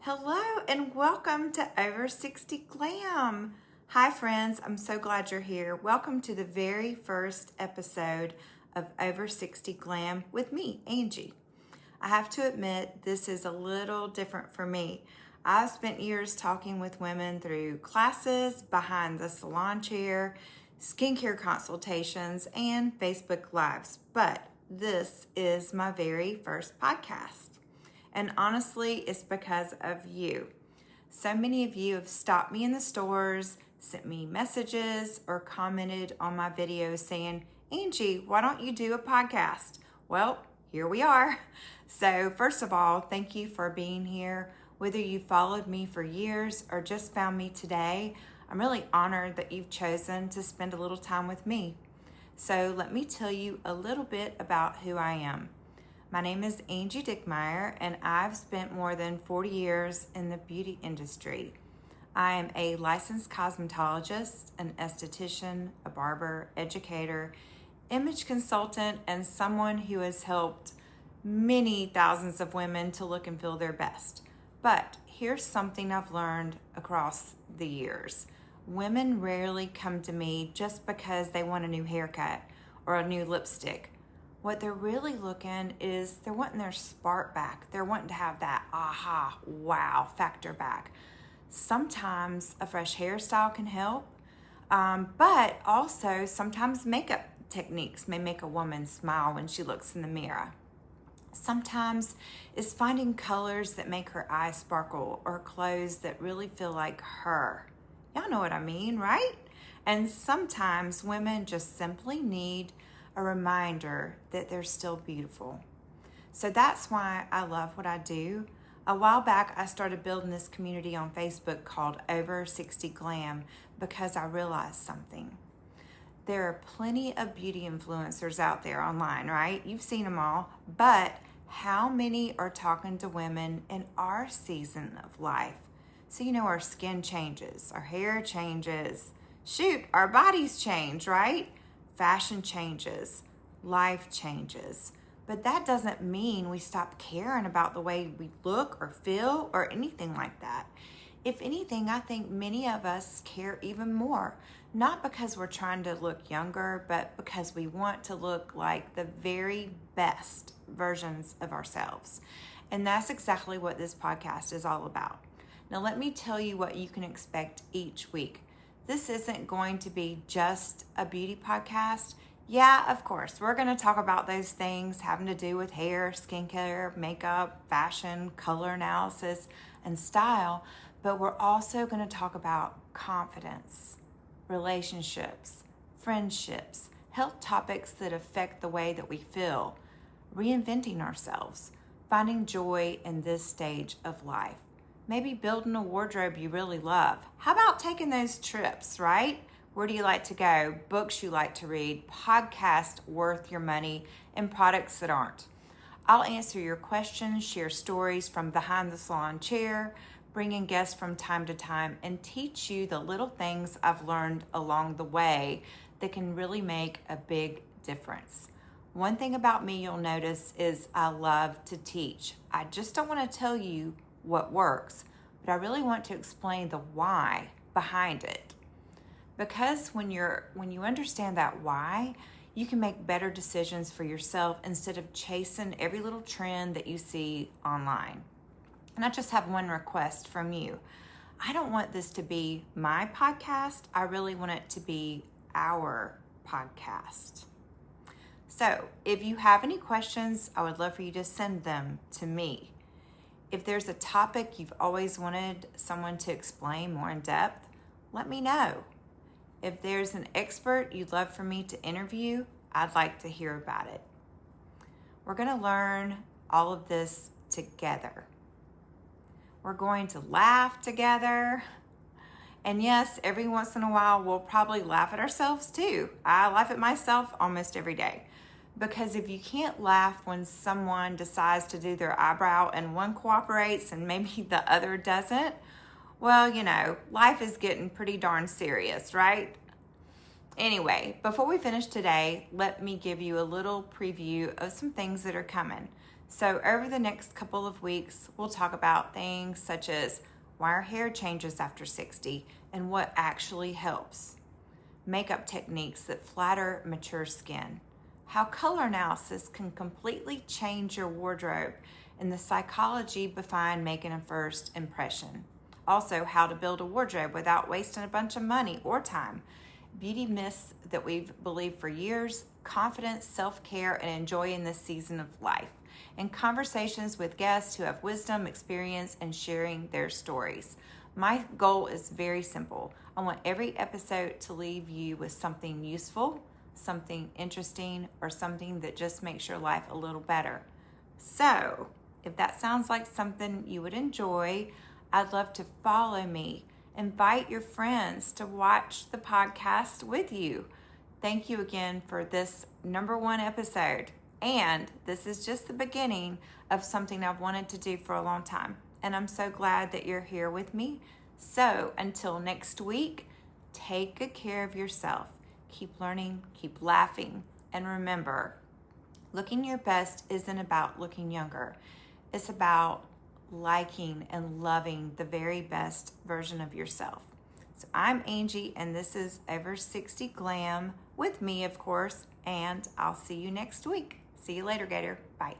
Hello and welcome to Over 60 Glam. Hi friends, I'm so glad you're here. Welcome to the very first episode of Over 60 Glam with me, Angie. I have to admit this is a little different for me. I've spent years talking with women through classes, behind the salon chair, skincare consultations, and Facebook Lives, but this is my very first podcast. And honestly, it's because of you. So many of you have stopped me in the stores, sent me messages, or commented on my videos saying, Angie, why don't you do a podcast? Well, here we are. So first of all, thank you for being here. Whether you followed me for years or just found me today, I'm really honored that you've chosen to spend a little time with me. So let me tell you a little bit about who I am. My name is Angie Dickmeyer, and I've spent more than 40 years in the beauty industry. I am a licensed cosmetologist, an esthetician, a barber, educator, image consultant, and someone who has helped many thousands of women to look and feel their best. But here's something I've learned across the years. Women rarely come to me just because they want a new haircut or a new lipstick. What they're really looking is they're wanting their spark back. They're wanting to have that aha, wow factor back. Sometimes a fresh hairstyle can help, but also sometimes makeup techniques may make a woman smile when she looks in the mirror. Sometimes it's finding colors that make her eyes sparkle or clothes that really feel like her. Y'all know what I mean, right? And sometimes women just simply need a reminder that they're still beautiful. So that's why I love what I do. A while back, I started building this community on Facebook called Over 60 Glam because I realized something. There are plenty of beauty influencers out there online, right? You've seen them all, but how many are talking to women in our season of life? So our skin changes, our hair changes, our bodies change, right? Fashion changes, life changes, but that doesn't mean we stop caring about the way we look or feel or anything like that. If anything, I think many of us care even more, not because we're trying to look younger, but because we want to look like the very best versions of ourselves. And that's exactly what this podcast is all about. Now, let me tell you what you can expect each week. This isn't going to be just a beauty podcast. Yeah, of course, we're going to talk about those things having to do with hair, skincare, makeup, fashion, color analysis, and style. But we're also going to talk about confidence, relationships, friendships, health topics that affect the way that we feel, reinventing ourselves, finding joy in this stage of life. Maybe building a wardrobe you really love. How about taking those trips, right? Where do you like to go? Books you like to read, podcasts worth your money, and products that aren't. I'll answer your questions, share stories from behind the salon chair, bring in guests from time to time, and teach you the little things I've learned along the way that can really make a big difference. One thing about me you'll notice is I love to teach. I just don't want to tell you what works, but I really want to explain the why behind it. Because when you understand that why, you can make better decisions for yourself instead of chasing every little trend that you see online. And I just have one request from you. I don't want this to be my podcast. I really want it to be our podcast. So if you have any questions, I would love for you to send them to me. If there's a topic you've always wanted someone to explain more in depth, let me know. If there's an expert you'd love for me to interview, I'd like to hear about it. We're going to learn all of this together. We're going to laugh together. And yes, every once in a while, we'll probably laugh at ourselves too. I laugh at myself almost every day. Because if you can't laugh when someone decides to do their eyebrow and one cooperates and maybe the other doesn't, well, life is getting pretty darn serious, right? Anyway, before we finish today, let me give you a little preview of some things that are coming. So over the next couple of weeks, we'll talk about things such as why our hair changes after 60 and what actually helps, makeup techniques that flatter mature skin, how color analysis can completely change your wardrobe, and the psychology behind making a first impression. Also, how to build a wardrobe without wasting a bunch of money or time, beauty myths that we've believed for years, confidence, self-care, and enjoying this season of life, and conversations with guests who have wisdom, experience, and sharing their stories. My goal is very simple. I want every episode to leave you with something useful, something interesting, or something that just makes your life a little better. So, if that sounds like something you would enjoy, I'd love to follow me. Invite your friends to watch the podcast with you. Thank you again for this #1 episode. And this is just the beginning of something I've wanted to do for a long time. And I'm so glad that you're here with me. So until next week, take good care of yourself. Keep learning, keep laughing. And remember, looking your best isn't about looking younger. It's about liking and loving the very best version of yourself. So I'm Angie, and this is Over 60 Glam with me, of course, and I'll see you next week. See you later, Gator. Bye.